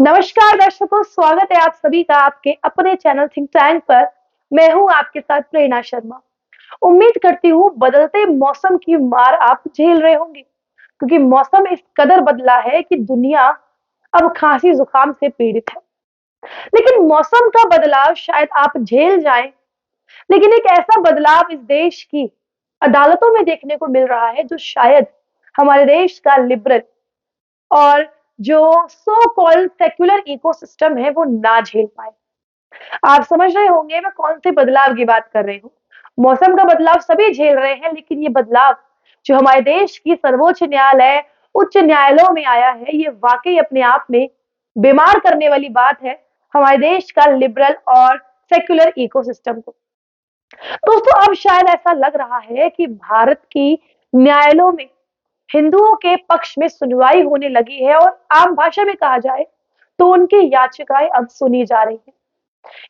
नमस्कार दर्शकों, स्वागत है आप सभी का आपके अपने चैनल थिंक टैंक पर। मैं हूं आपके साथ प्रेरणा शर्मा। उम्मीद करती हूँ बदलते मौसम की मार आप झेल रहे होंगे, क्योंकि मौसम इस कदर बदला है कि दुनिया अब खांसी जुकाम से पीड़ित है। लेकिन मौसम का बदलाव शायद आप झेल जाएं, लेकिन एक ऐसा बदलाव इस देश की अदालतों में देखने को मिल रहा है जो शायद हमारे देश का लिबरल और जो सो कॉल्ड सेक्युलर इकोसिस्टम है वो ना झेल पाए। आप समझ रहे होंगे मैं कौन से बदलाव की बात कर रही हूँ। मौसम का बदलाव सभी झेल रहे हैं, लेकिन ये बदलाव जो हमारे देश की सर्वोच्च न्यायालय उच्च न्यायालयों में आया है, ये वाकई अपने आप में बीमार करने वाली बात है हमारे देश का लिबरल और सेक्युलर इकोसिस्टम को। दोस्तों, अब शायद ऐसा लग रहा है कि भारत की न्यायालयों में हिंदुओं के पक्ष में सुनवाई होने लगी है और आम भाषा में कहा जाए तो उनकी याचिकाएं अब सुनी जा रही हैं।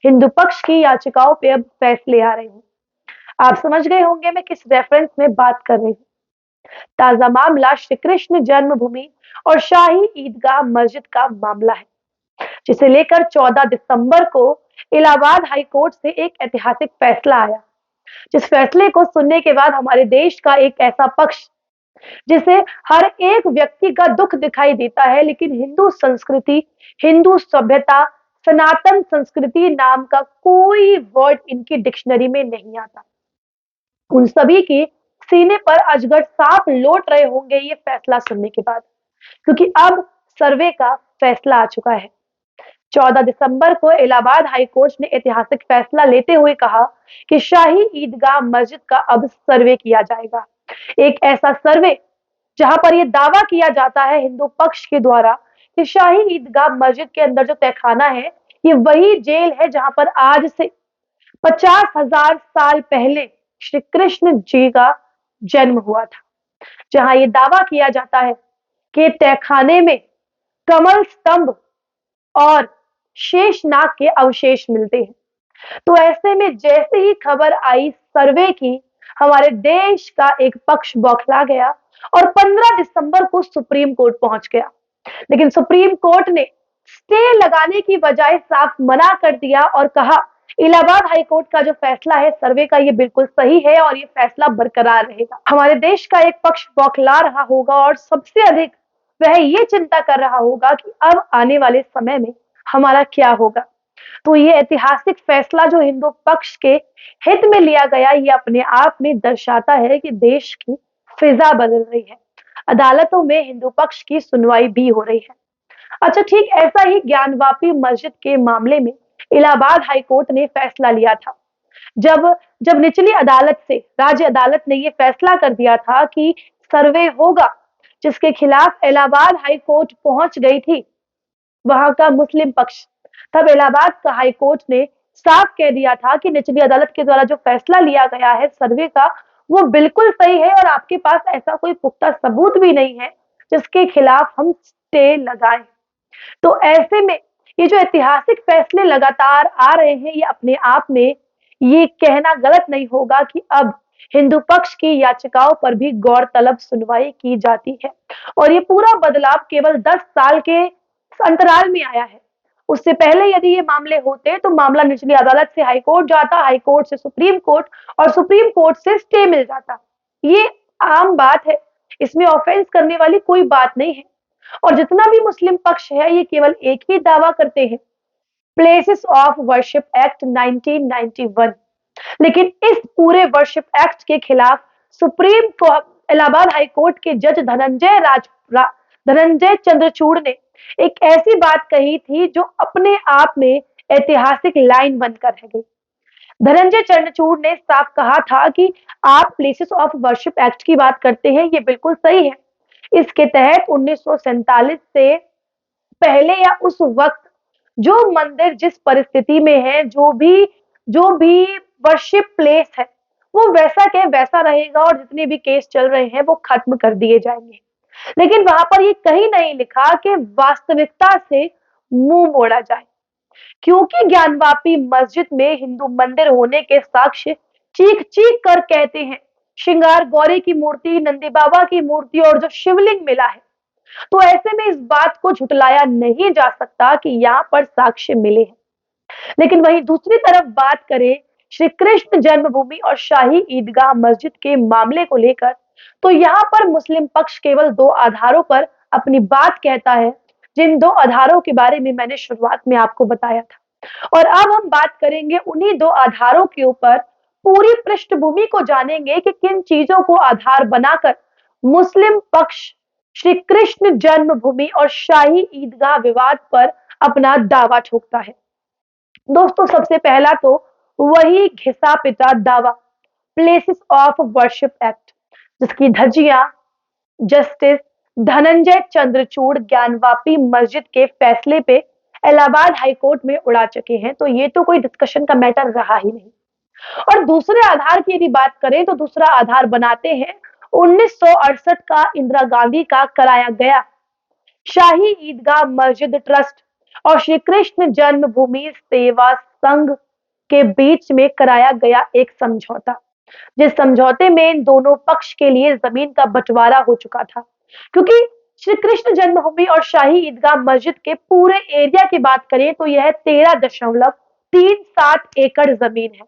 हिंदू पक्ष की याचिकाओं पे अब फैसले आ रहे हैं। आप समझ गए होंगे मैं किस रेफरेंस में बात कर रही हूँ। ताजा मामला श्री कृष्ण जन्मभूमि और शाही ईदगाह मस्जिद का मामला है, जिसे लेकर 14 दिसंबर को इलाहाबाद हाई कोर्ट से एक ऐतिहासिक फैसला आया। जिस फैसले को सुनने के बाद हमारे देश का एक ऐसा पक्ष जिसे हर एक व्यक्ति का दुख दिखाई देता है, लेकिन हिंदू संस्कृति, हिंदू सभ्यता, सनातन संस्कृति नाम का कोई वर्ड इनकी डिक्शनरी में नहीं आता, उन सभी के सीने पर अजगर सांप लौट रहे होंगे ये फैसला सुनने के बाद, क्योंकि अब सर्वे का फैसला आ चुका है। 14 दिसंबर को इलाहाबाद हाई कोर्ट ने ऐतिहासिक फैसला लेते हुए कहा कि शाही ईदगाह मस्जिद का अब सर्वे किया जाएगा। एक ऐसा सर्वे जहां पर यह दावा किया जाता है हिंदू पक्ष के द्वारा कि शाही ईदगाह मस्जिद के अंदर जो तहखाना है, ये वही जेल है जहां पर आज से 50,000 साल पहले श्री कृष्ण जी का जन्म हुआ था। जहां ये दावा किया जाता है कि तहखाने में कमल स्तंभ और शेषनाग के अवशेष मिलते हैं। तो ऐसे में जैसे ही खबर आई सर्वे की, हमारे देश का एक पक्ष बौखला गया और 15 दिसंबर को सुप्रीम कोर्ट पहुंच गया। लेकिन सुप्रीम कोर्ट ने स्टे लगाने की बजाय साफ मना कर दिया और कहा इलाहाबाद हाई कोर्ट का जो फैसला है सर्वे का, ये बिल्कुल सही है और ये फैसला बरकरार रहेगा। हमारे देश का एक पक्ष बौखला रहा होगा और सबसे अधिक वह ये चिंता कर रहा होगा कि अब आने वाले समय में हमारा क्या होगा। तो ये ऐतिहासिक फैसला जो हिंदू पक्ष के हित में लिया गया, ये अपने आप में दर्शाता है कि देश की फिजा बदल रही है। अदालतों में हिंदू पक्ष की सुनवाई भी हो रही है। अच्छा ठीक ऐसा ही ज्ञानवापी मस्जिद के मामले में इलाहाबाद हाई कोर्ट ने फैसला लिया था। जब जब निचली अदालत से राज्य अदालत ने यह फैसला कर दिया था कि सर्वे होगा, जिसके खिलाफ इलाहाबाद हाई कोर्ट पहुंच गई थी वहां का मुस्लिम पक्ष, तब इलाहाबाद का हाई कोर्ट ने साफ कह दिया था कि निचली अदालत के द्वारा जो फैसला लिया गया है सर्वे का, वो बिल्कुल सही है और आपके पास ऐसा कोई पुख्ता सबूत भी नहीं है जिसके खिलाफ हम स्टे लगाएं। तो ऐसे में ये जो ऐतिहासिक फैसले लगातार आ रहे हैं, ये अपने आप में ये कहना गलत नहीं होगा कि अब हिंदू पक्ष की याचिकाओं पर भी गौरतलब सुनवाई की जाती है। और ये पूरा बदलाव केवल 10 साल के अंतराल में आया है। उससे पहले यदि ये मामले होते तो मामला निचली अदालत से हाई कोर्ट जाता, हाई कोर्ट से सुप्रीम कोर्ट और सुप्रीम कोर्ट से स्टे मिल जाता। ये आम बात है, इसमें ऑफेंस करने वाली कोई बात नहीं है। और जितना भी मुस्लिम पक्ष है, ये केवल एक ही दावा करते हैं, प्लेसेस ऑफ वर्शिप एक्ट 1991। लेकिन इस पूरे वर्शिप एक्ट के खिलाफ supreme court Allahabad high court के जज धनंजय चंद्रचूड़ ने एक ऐसी बात कही थी जो अपने आप में ऐतिहासिक लाइन बनकर रह गई। धनंजय चंद्रचूड़ ने साफ कहा था कि आप प्लेसेस ऑफ वर्शिप एक्ट की बात करते हैं, ये बिल्कुल सही है। इसके तहत 1947 से पहले या उस वक्त जो मंदिर जिस परिस्थिति में है, जो भी वर्शिप प्लेस है, वो वैसा के वैसा रहेगा और जितने भी केस चल रहे हैं वो खत्म कर दिए जाएंगे। लेकिन वहां पर ये कहीं नहीं लिखा कि वास्तविकता से मुंह मोड़ा जाए, क्योंकि ज्ञानवापी मस्जिद में हिंदू मंदिर होने के साक्ष्य चीख चीख कर कहते हैं। श्रृंगार गौरी की मूर्ति, नंदी बाबा की मूर्ति और जो शिवलिंग मिला है, तो ऐसे में इस बात को झुटलाया नहीं जा सकता कि यहाँ पर साक्ष्य मिले हैं। लेकिन वहीं दूसरी तरफ बात करें श्री कृष्ण जन्मभूमि और शाही ईदगाह मस्जिद के मामले को लेकर, तो यहाँ पर मुस्लिम पक्ष केवल दो आधारों पर अपनी बात कहता है, जिन दो आधारों के बारे में मैंने शुरुआत में आपको बताया था। और अब हम बात करेंगे उन्हीं दो आधारों के ऊपर, पूरी पृष्ठभूमि को जानेंगे कि किन चीजों को आधार बनाकर मुस्लिम पक्ष श्री कृष्ण जन्मभूमि और शाही ईदगाह विवाद पर अपना दावा ठोकता है। दोस्तों, सबसे पहला तो वही घिसा पिटा दावा, प्लेसेस ऑफ वर्शिप एक्ट, जिसकी धज्जियां जस्टिस धनंजय चंद्रचूड़ ज्ञानवापी मस्जिद के फैसले पे इलाहाबाद हाईकोर्ट में उड़ा चुके हैं। तो ये तो कोई डिस्कशन का मैटर रहा ही नहीं। और दूसरे आधार की यदि बात करें तो दूसरा आधार बनाते हैं 1968 का इंदिरा गांधी का कराया गया शाही ईदगाह मस्जिद ट्रस्ट और श्री कृष्ण जन्मभूमि सेवा संघ के बीच में कराया गया एक समझौता, जिस समझौते में इन दोनों पक्ष के लिए जमीन का बंटवारा हो चुका था। क्योंकि श्री कृष्ण जन्मभूमि और शाही ईदगाह मस्जिद के पूरे एरिया की बात करें तो यह 13.37 एकड़ जमीन है,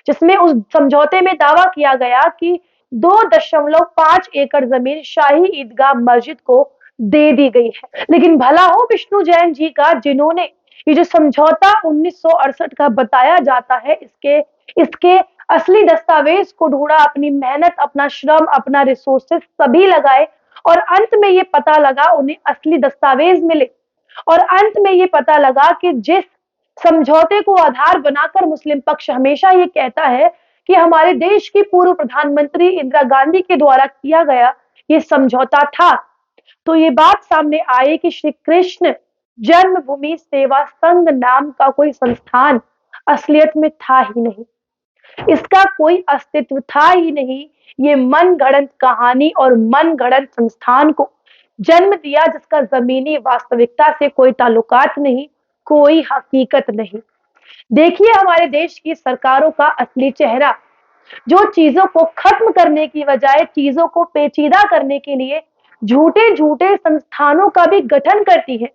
जिसमें उस समझौते में दावा किया गया कि 2.5 एकड़ जमीन शाही ईदगाह मस्जिद को दे दी गई है। लेकिन भला हो विष्णु जैन जी का, जिन्होंने ये जो समझौता 1968 का बताया जाता है, इसके इसके असली दस्तावेज को ढूंढा, अपनी मेहनत, अपना श्रम, अपना रिसोर्सेस सभी लगाए और अंत में ये पता लगा, उन्हें असली दस्तावेज मिले और अंत में ये पता लगा कि जिस समझौते को आधार बनाकर मुस्लिम पक्ष हमेशा ये कहता है कि हमारे देश की पूर्व प्रधानमंत्री इंदिरा गांधी के द्वारा किया गया ये समझौता था, तो ये बात सामने आई कि श्री कृष्ण जन्मभूमि सेवा संघ नाम का कोई संस्थान असलियत में था ही नहीं। इसका कोई अस्तित्व था ही नहीं। ये मन गढ़ंत कहानी और मन गढ़ंत संस्थान को जन्म दिया, जिसका जमीनी वास्तविकता से कोई ताल्लुकात नहीं, कोई हकीकत नहीं। देखिए हमारे देश की सरकारों का असली चेहरा, जो चीजों को खत्म करने की बजाय चीजों को पेचीदा करने के लिए झूठे झूठे संस्थानों का भी गठन करती है।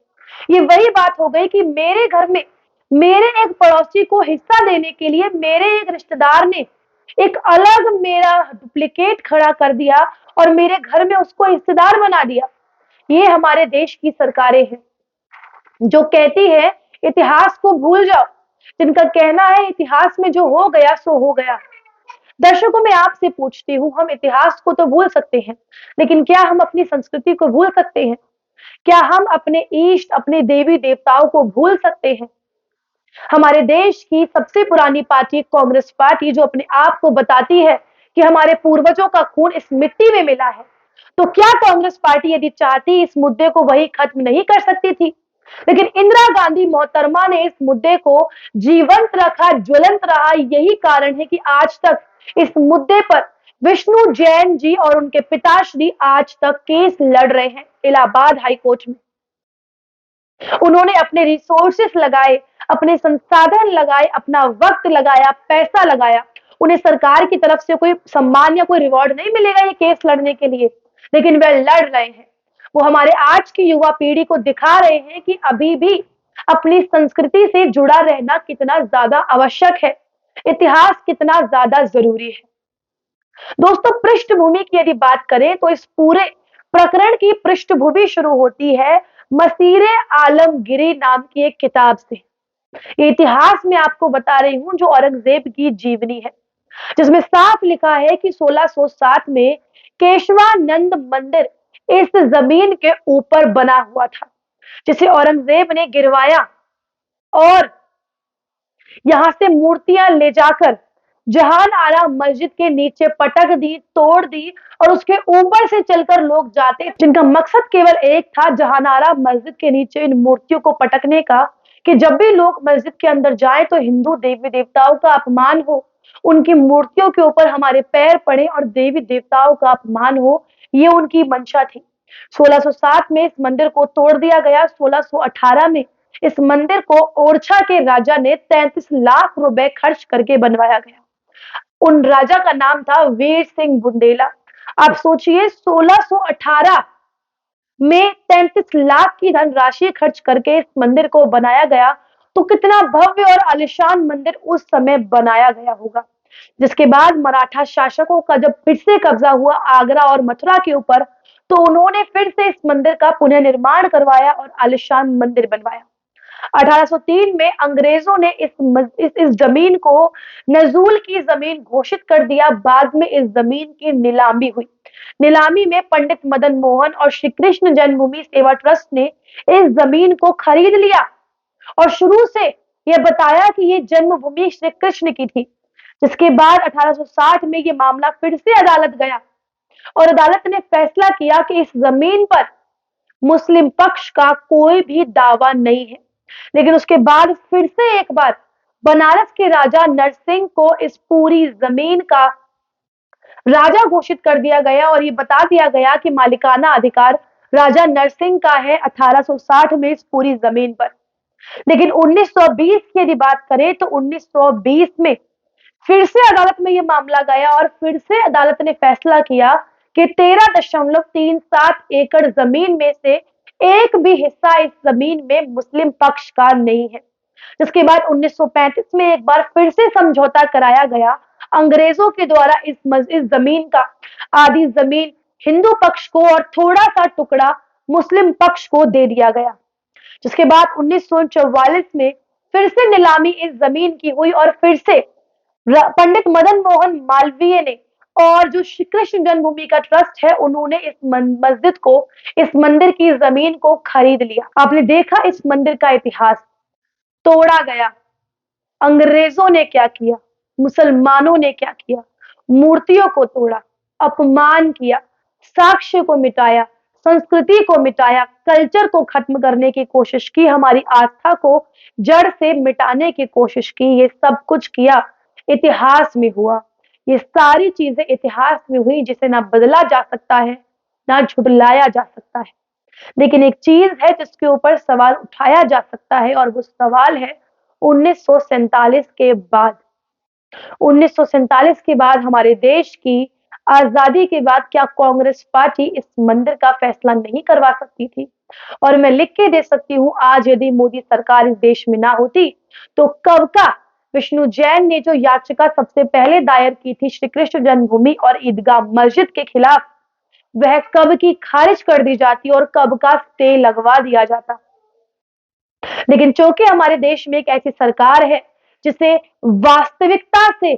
ये वही बात हो गई कि मेरे घर में मेरे एक पड़ोसी को हिस्सा देने के लिए मेरे एक रिश्तेदार ने एक अलग मेरा डुप्लीकेट खड़ा कर दिया और मेरे घर में उसको हिस्सेदार बना दिया। ये हमारे देश की सरकारें हैं जो कहती है इतिहास को भूल जाओ, जिनका कहना है इतिहास में जो हो गया सो हो गया। दर्शकों, मैं आपसे पूछती हूँ, हम इतिहास को तो भूल सकते हैं, लेकिन क्या हम अपनी संस्कृति को भूल सकते हैं? क्या हम अपने इष्ट, अपने देवी देवताओं को भूल सकते हैं? हमारे देश की सबसे पुरानी पार्टी कांग्रेस पार्टी, जो अपने आप को बताती है कि हमारे पूर्वजों का खून इस मिट्टी में मिला है, तो क्या कांग्रेस पार्टी यदि चाहती इस मुद्दे को वही खत्म नहीं कर सकती थी? लेकिन इंदिरा गांधी मोहतरमा ने इस मुद्दे को जीवंत रखा, ज्वलंत रहा। यही कारण है कि आज तक इस मुद्दे पर विष्णु जैन जी और उनके पिताश्री आज तक केस लड़ रहे हैं इलाहाबाद हाई कोर्ट में। उन्होंने अपने रिसोर्सेस लगाए, अपने संसाधन लगाए, अपना वक्त लगाया, पैसा लगाया। उन्हें सरकार की तरफ से कोई सम्मान या कोई रिवॉर्ड नहीं मिलेगा ये केस लड़ने के लिए, लेकिन वे लड़ रहे हैं। वो हमारे आज की युवा पीढ़ी को दिखा रहे हैं कि अभी भी अपनी संस्कृति से जुड़ा रहना कितना ज्यादा आवश्यक है, इतिहास कितना ज्यादा जरूरी है। दोस्तों, पृष्ठभूमि की यदि बात करें तो इस पूरे प्रकरण की पृष्ठभूमि शुरू होती है मसीरे आलमगिरी नाम की एक किताब से। ये इतिहास में आपको बता रही हूं, जो औरंगजेब की जीवनी है, जिसमें साफ लिखा है कि 1607 में केशवानंद मंदिर इस जमीन के ऊपर बना हुआ था, जिसे औरंगजेब ने गिरवाया और यहां से मूर्तियां ले जाकर जहान आरा मस्जिद के नीचे पटक दी, तोड़ दी और उसके ऊपर से चलकर लोग जाते, जिनका मकसद केवल एक था, जहान आरा मस्जिद के नीचे इन मूर्तियों को पटकने का, कि जब भी लोग मस्जिद के अंदर जाए तो हिंदू देवी देवताओं का अपमान हो, उनकी मूर्तियों के ऊपर हमारे पैर पड़े और देवी देवताओं का अपमान हो। ये उनकी मंशा थी। 1607 में इस मंदिर को तोड़ दिया गया। 1618 में इस मंदिर को ओरछा के राजा ने 33 लाख रुपए खर्च करके बनवाया गया। उन राजा का नाम था वीर सिंह बुंदेला। आप सोचिए, 1618 में 33 लाख की धनराशि खर्च करके इस मंदिर को बनाया गया, तो कितना भव्य और आलीशान मंदिर उस समय बनाया गया होगा। जिसके बाद मराठा शासकों का जब फिर से कब्जा हुआ आगरा और मथुरा के ऊपर, तो उन्होंने फिर से इस मंदिर का पुनर्निर्माण करवाया और आलीशान मंदिर बनवाया। 1803 में अंग्रेजों ने इस जमीन को नजूल की जमीन घोषित कर दिया। बाद में इस जमीन की नीलामी हुई। नीलामी में पंडित मदन मोहन और श्री कृष्ण जन्मभूमि सेवा ट्रस्ट ने इस जमीन को खरीद लिया और शुरू से यह बताया कि ये जन्मभूमि श्री कृष्ण की थी। जिसके बाद 1860 में ये मामला फिर से अदालत गया और अदालत ने फैसला किया कि इस जमीन पर मुस्लिम पक्ष का कोई भी दावा नहीं है। लेकिन उसके बाद फिर से एक बार बनारस के राजा नरसिंह को इस पूरी जमीन का राजा घोषित कर दिया गया और ये बता दिया गया कि मालिकाना अधिकार राजा नरसिंह का है 1860 में इस पूरी जमीन पर। लेकिन 1920 की यदि बात करें तो 1920 में फिर से अदालत में यह मामला गया और फिर से अदालत ने फैसला किया कि 13.37 एकड़ जमीन में से एक भी हिस्सा इस जमीन में मुस्लिम पक्ष का नहीं है। जिसके बाद 1935 में एक बार फिर से समझौता कराया गया अंग्रेजों के द्वारा। इस जमीन का आधी जमीन हिंदू पक्ष को और थोड़ा सा टुकड़ा मुस्लिम पक्ष को दे दिया गया। जिसके बाद 1944 में फिर से नीलामी इस जमीन की हुई और फिर से पंडित मदन मोहन मालवीय ने और जो श्री कृष्ण जन्मभूमि का ट्रस्ट है उन्होंने इस मस्जिद को, इस मंदिर की जमीन को खरीद लिया। आपने देखा इस मंदिर का इतिहास तोड़ा गया। अंग्रेजों ने क्या किया, मुसलमानों ने क्या किया, मूर्तियों को तोड़ा, अपमान किया, साक्ष्य को मिटाया, संस्कृति को मिटाया, कल्चर को खत्म करने की कोशिश की, हमारी आस्था को जड़ से मिटाने की कोशिश की। ये सब कुछ किया इतिहास में हुआ। ये सारी चीजें इतिहास में हुई जिसे ना बदला जा सकता है ना झुटलाया जा सकता है। लेकिन एक चीज है जिसके ऊपर सवाल उठाया जा सकता है और वो सवाल है 1947 के बाद। 1947 के बाद हमारे देश की आजादी के बाद क्या कांग्रेस पार्टी इस मंदिर का फैसला नहीं करवा सकती थी? और मैं लिख के दे सकती हूँ, आज यदि मोदी सरकार इस देश में ना होती तो कब का विष्णु जैन ने जो याचिका सबसे पहले दायर की थी श्री कृष्ण जन्मभूमि और ईदगाह मस्जिद के खिलाफ, वह कब की खारिज कर दी जाती और कब का स्टे लगवा दिया जाता। लेकिन चूंकि हमारे देश में एक ऐसी सरकार है जिसे वास्तविकता से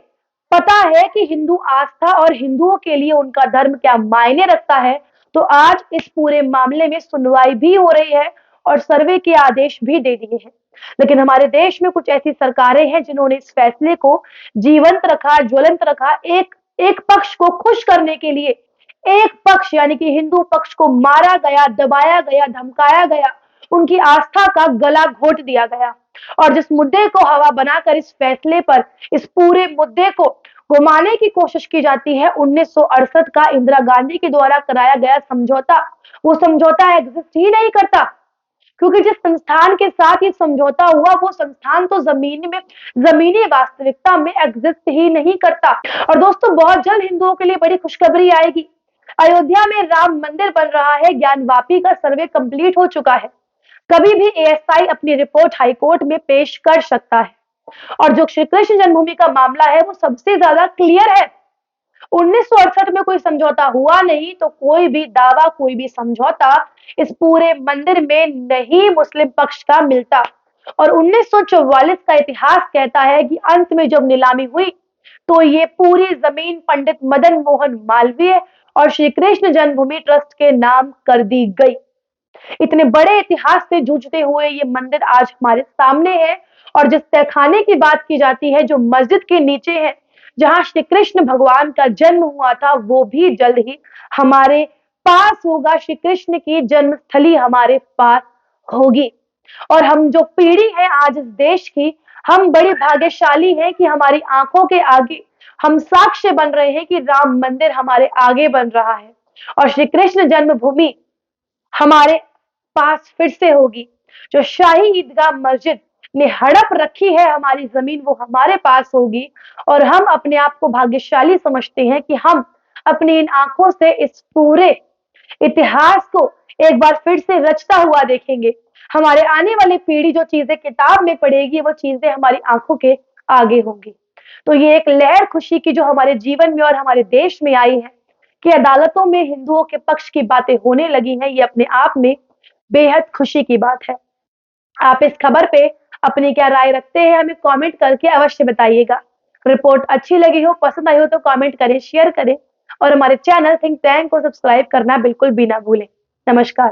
पता है कि हिंदू आस्था और हिंदुओं के लिए उनका धर्म क्या मायने रखता है, तो आज इस पूरे मामले में सुनवाई भी हो रही है और सर्वे के आदेश भी दे दिए हैं। लेकिन हमारे देश में कुछ ऐसी सरकारें हैं जिन्होंने इस फैसले को जीवंत रखा, ज्वलंत रखा। एक पक्ष को खुश करने के लिए एक पक्ष यानी कि हिंदू पक्ष को मारा गया, दबाया गया, धमकाया गया, उनकी आस्था का गला घोट दिया गया। और जिस मुद्दे को हवा बनाकर इस फैसले पर, इस पूरे मुद्दे को घुमाने की कोशिश की जाती है, 1968 का इंदिरा गांधी के द्वारा कराया गया समझौता, वो समझौता एग्जिस्ट ही नहीं करता। क्योंकि जिस संस्थान के साथ ये समझौता हुआ वो संस्थान तो जमीनी वास्तविकता में एग्जिस्ट ही नहीं करता। और दोस्तों, बहुत जल्द हिंदुओं के लिए बड़ी खुशखबरी आएगी। अयोध्या में राम मंदिर बन रहा है। ज्ञानवापी का सर्वे कंप्लीट हो चुका है। कभी भी एएसआई अपनी रिपोर्ट हाईकोर्ट में पेश कर सकता है। और जो श्री कृष्ण जन्मभूमि का मामला है वो सबसे ज्यादा क्लियर है। 1968 में कोई समझौता हुआ नहीं तो कोई भी दावा, कोई भी समझौता इस पूरे मंदिर में नहीं मुस्लिम पक्ष का मिलता। और 1944 का इतिहास कहता है कि अंत में जब नीलामी हुई तो ये पूरी जमीन पंडित मदन मोहन मालवीय और श्री कृष्ण जन्मभूमि ट्रस्ट के नाम कर दी गई। इतने बड़े इतिहास से जूझते हुए ये मंदिर आज हमारे सामने है। और जिस तहखाने की बात की जाती है जो मस्जिद के नीचे है, जहां श्री कृष्ण भगवान का जन्म हुआ था, वो भी जल्द ही हमारे पास होगा। श्री कृष्ण की जन्मस्थली हमारे पास होगी। और हम जो पीढ़ी है आज इस देश की, हम बड़ी भाग्यशाली हैं कि हमारी आंखों के आगे हम साक्ष्य बन रहे हैं कि राम मंदिर हमारे आगे बन रहा है और श्री कृष्ण जन्मभूमि हमारे पास फिर से होगी। जो शाही ईदगाह मस्जिद ने हड़प रखी है हमारी जमीन, वो हमारे पास होगी। और हम अपने आप को भाग्यशाली समझते हैं कि हम अपनी इन आंखों से इस पूरे इतिहास को, एक बार फिर से रचता हुआ देखेंगे। हमारे आने वाली पीढ़ी जो चीजें किताब में पढ़ेगी वो चीजें हमारी आंखों के आगे होंगी। तो ये एक लहर खुशी की जो हमारे जीवन में और हमारे देश में आई है कि अदालतों में हिंदुओं के पक्ष की बातें होने लगी हैं, ये अपने आप में बेहद खुशी की बात है। आप इस खबर पे अपनी क्या राय रखते हैं हमें कमेंट करके अवश्य बताइएगा। रिपोर्ट अच्छी लगी हो, पसंद आई हो तो कमेंट करें, शेयर करें और हमारे चैनल थिंक टैंक को सब्सक्राइब करना बिल्कुल भी ना भूलें। नमस्कार।